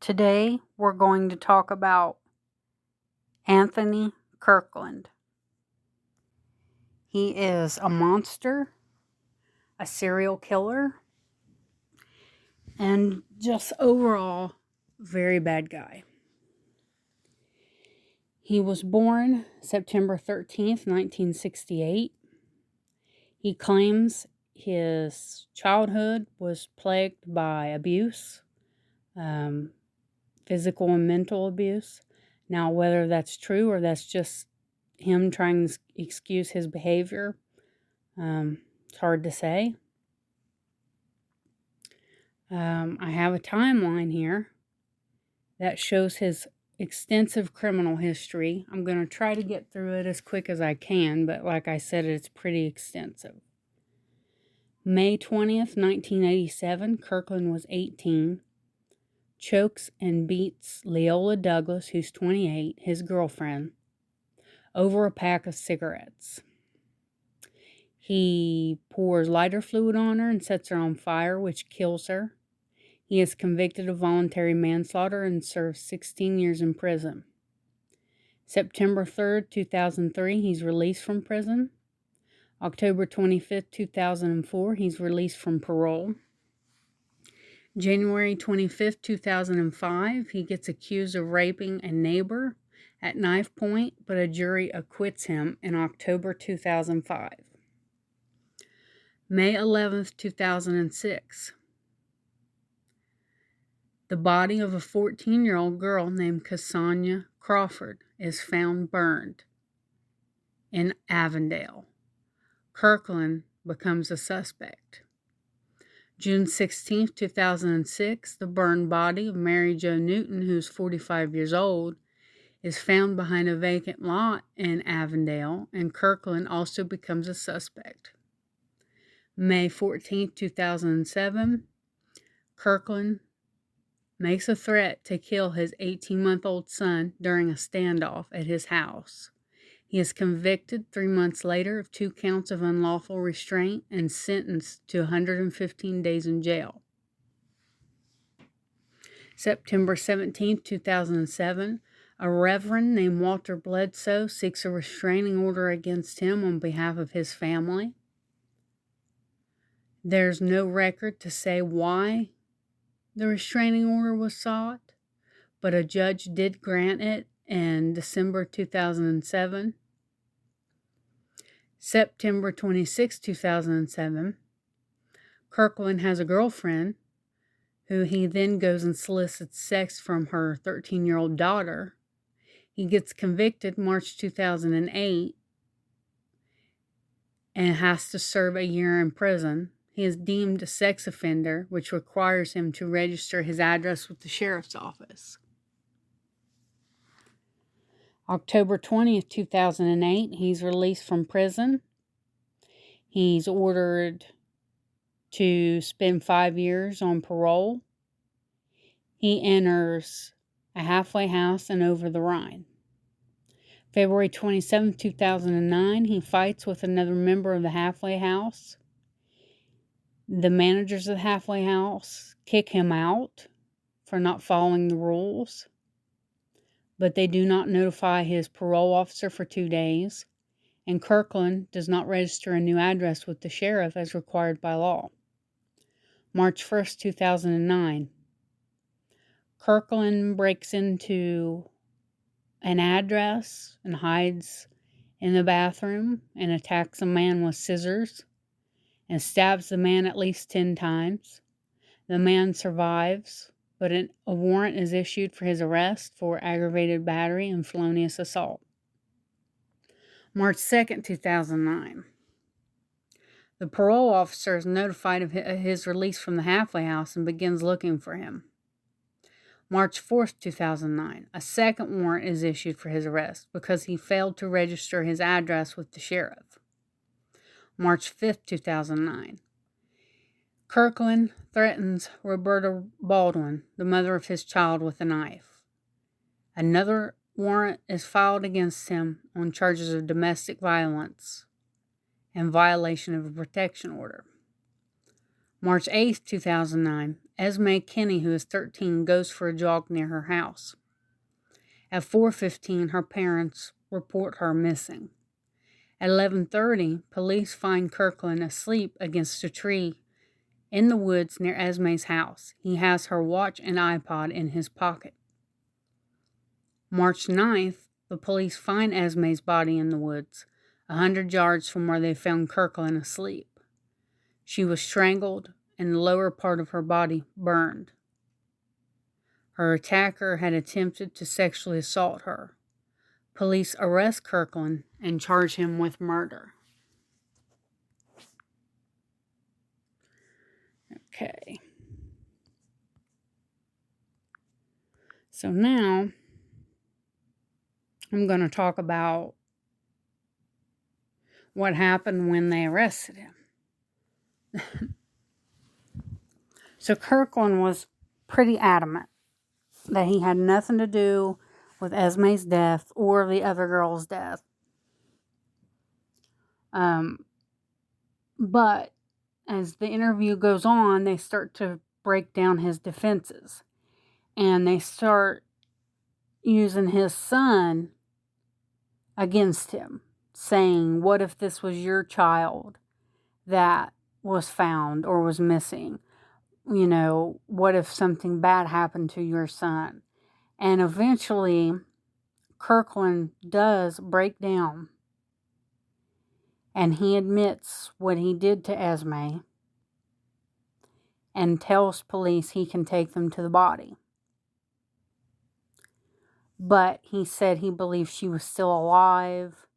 Today we're going to talk about Anthony Kirkland. He is a monster, a serial killer, and just overall very bad guy. He was born September 13th, 1968. He claims his childhood was plagued by abuse, physical and mental abuse. Now, whether that's true or that's just him trying to excuse his behavior, it's hard to say. I have a timeline here that shows his extensive criminal history. I'm going to try to get through it as quick as I can, but like I said, it's pretty extensive. May 20th, 1987, Kirkland was 18. Chokes and beats Leola Douglas, who's 28, his girlfriend, over a pack of cigarettes. He pours lighter fluid on her and sets her on fire, which kills her. He is convicted of voluntary manslaughter and serves 16 years in prison. September 3rd, 2003, he's released from prison. October 25th, 2004, he's released from parole. January 25th, 2005, he gets accused of raping a neighbor at knife point, but a jury acquits him in October 2005. May 11th, 2006. The body of a 14-year-old girl named Cassandra Crawford is found burned in Avondale. Kirkland becomes a suspect. June 16th, 2006, the burned body of Mary Jo Newton, who's 45 years old, is found behind a vacant lot in Avondale, and Kirkland also becomes a suspect. May 14th, 2007, Kirkland makes a threat to kill his 18-month-old son during a standoff at his house. He is convicted 3 months later of 2 counts of unlawful restraint and sentenced to 115 days in jail. September 17, 2007, a reverend named Walter Bledsoe seeks a restraining order against him on behalf of his family. There's no record to say why the restraining order was sought, but a judge did grant it in December 2007. September 26, 2007, Kirkland has a girlfriend who he then goes and solicits sex from her 13-year-old daughter. He gets convicted March 2008 and has to serve a year in prison. He is deemed a sex offender, which requires him to register his address with the sheriff's office. October 20th, 2008, he's released from prison. He's ordered to spend 5 years on parole. He enters a halfway house and over the Rhine. February 27, 2009, he fights with another member of the halfway house. The managers of the halfway house kick him out for not following the rules, but they do not notify his parole officer for 2 days, and Kirkland does not register a new address with the sheriff as required by law. March 1st, 2009, Kirkland breaks into an address and hides in the bathroom and attacks a man with scissors and stabs the man at least 10 times. The man survives, but a warrant is issued for his arrest for aggravated battery and felonious assault. March 2nd, 2009. The parole officer is notified of his release from the halfway house and begins looking for him. March 4th, 2009. A second warrant is issued for his arrest because he failed to register his address with the sheriff. March 5th, 2009. Kirkland threatens Roberta Baldwin, the mother of his child, with a knife. Another warrant is filed against him on charges of domestic violence and violation of a protection order. March 8th, 2009. Esme Kinney, who is 13, goes for a jog near her house. At 4:15, her parents report her missing. At 11:30, police find Kirkland asleep against a tree in the woods near Esme's house. He has her watch and iPod in his pocket. March 9th, the police find Esme's body in the woods, 100 yards from where they found Kirkland asleep. She was strangled and the lower part of her body burned. Her attacker had attempted to sexually assault her. Police arrest Kirkland and charge him with murder. Okay. So now I'm going to talk about what happened when they arrested him. So Kirkland was pretty adamant that he had nothing to do with Esme's death or the other girl's death. But as the interview goes on, they start to break down his defenses. And they start using his son against him, saying, what if this was your child that was found or was missing? You know, what if something bad happened to your son? And eventually, Kirkland does break down. And he admits what he did to Esme and tells police he can take them to the body. But he said he believed she was still alive,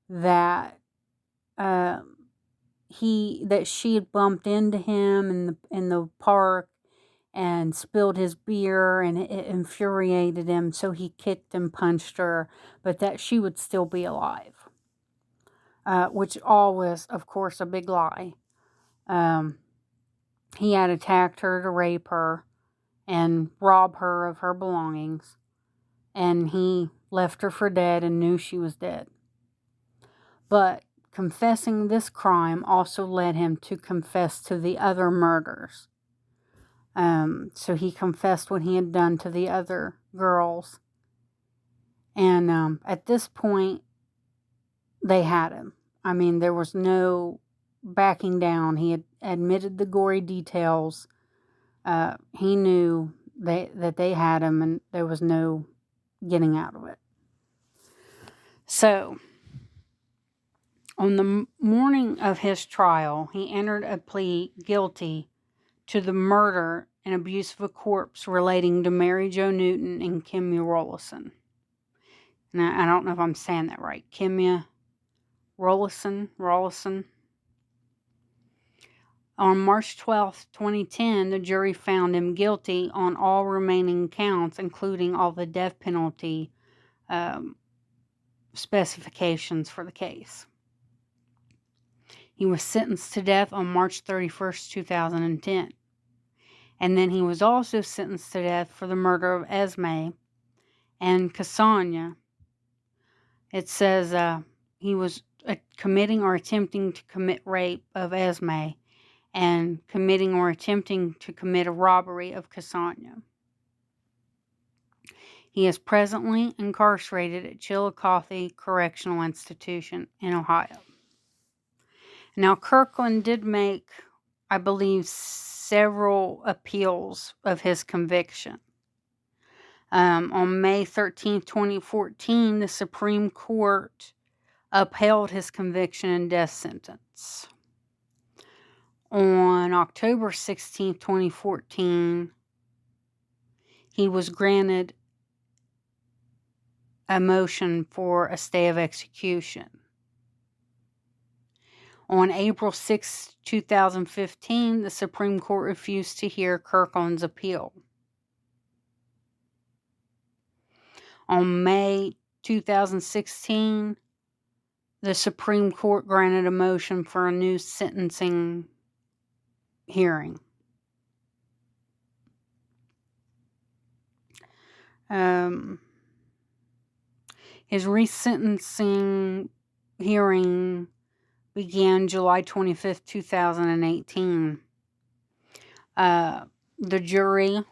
that she had bumped into him in the park and spilled his beer, and it infuriated him, so he kicked and punched her, but that she would still be alive. Which all was, of course, a big lie. He had attacked her to rape her and rob her of her belongings, and he left her for dead and knew she was dead. But confessing this crime also led him to confess to the other murders. So he confessed what he had done to the other girls. And at this point, they had him. I mean, there was no backing down. He had admitted the gory details. He knew that they had him, and there was no getting out of it. So, on the morning of his trial, he entered a plea guilty to the murder and abuse of a corpse relating to Mary Jo Newton and Kimya Rollison. Now, I don't know if I'm saying that right. Kimya Rollison. On March 12, 2010, the jury found him guilty on all remaining counts, including all the death penalty specifications for the case. He was sentenced to death on March 31st, 2010. And then he was also sentenced to death for the murder of Esme and Cassania. It says he was committing or attempting to commit rape of Esme and committing or attempting to commit a robbery of Cassania. He is presently incarcerated at Chillicothe Correctional Institution in Ohio. Now, Kirkland did make, I believe, several appeals of his conviction. On May 13, 2014, the Supreme Court upheld his conviction and death sentence. On October 16, 2014, he was granted a motion for a stay of execution. On April 6, 2015, the Supreme Court refused to hear Kirkland's appeal. On May 2016, the Supreme Court granted a motion for a new sentencing hearing. His resentencing hearing began July 25th, 2018. the jury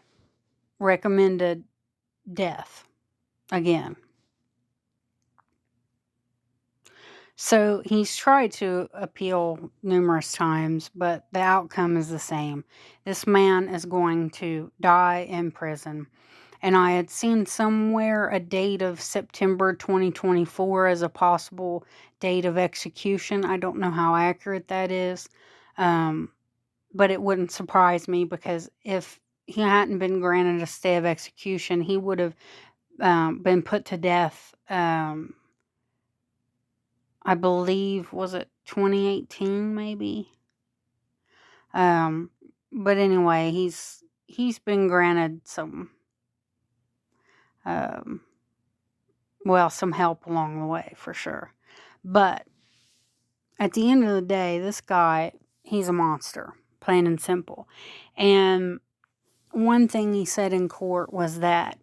recommended death again. So he's tried to appeal numerous times, but the outcome is the same. This man is going to die in prison. And I had seen somewhere a date of September 2024 as a possible date of execution. I don't know how accurate that is, but it wouldn't surprise me, because if he hadn't been granted a stay of execution, he would have been put to death. I believe, was it 2018 maybe? But anyway, he's been granted some some help along the way for sure. But at the end of the day, this guy, he's a monster, plain and simple. And one thing he said in court was that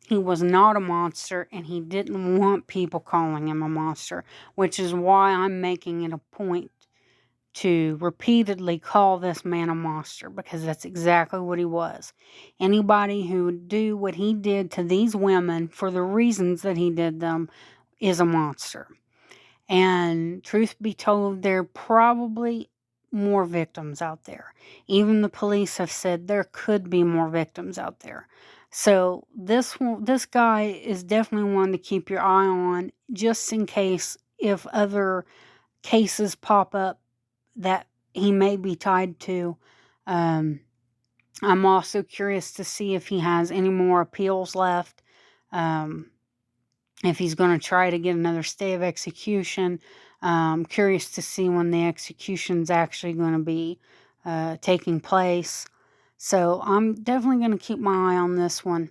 he was not a monster, and he didn't want people calling him a monster, which is why I'm making it a point to repeatedly call this man a monster, because that's exactly what he was. Anybody who would do what he did to these women for the reasons that he did them is a monster. And truth be told, there are probably more victims out there. Even the police have said there could be more victims out there. So this guy is definitely one to keep your eye on, just in case if other cases pop up that he may be tied to. I'm also curious to see if he has any more appeals left. If he's going to try to get another stay of execution. Curious to see when the execution's actually going to be taking place. So I'm definitely going to keep my eye on this one.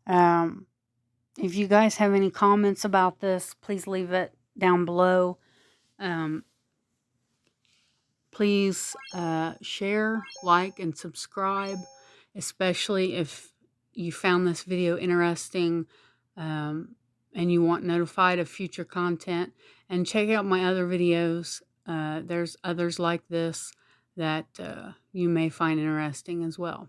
If you guys have any comments about this, please leave it down below. Please share, like, and subscribe, especially if you found this video interesting and you want notified of future content. And check out my other videos. There's others like this that you may find interesting as well.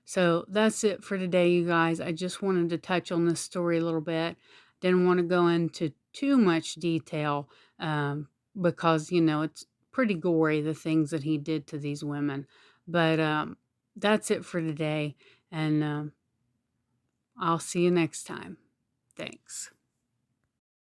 So that's it for today, you guys. I just wanted to touch on this story a little bit. Didn't want to go into too much detail because, it's pretty gory, the things that he did to these women. But that's it for today, and I'll see you next time. Thanks.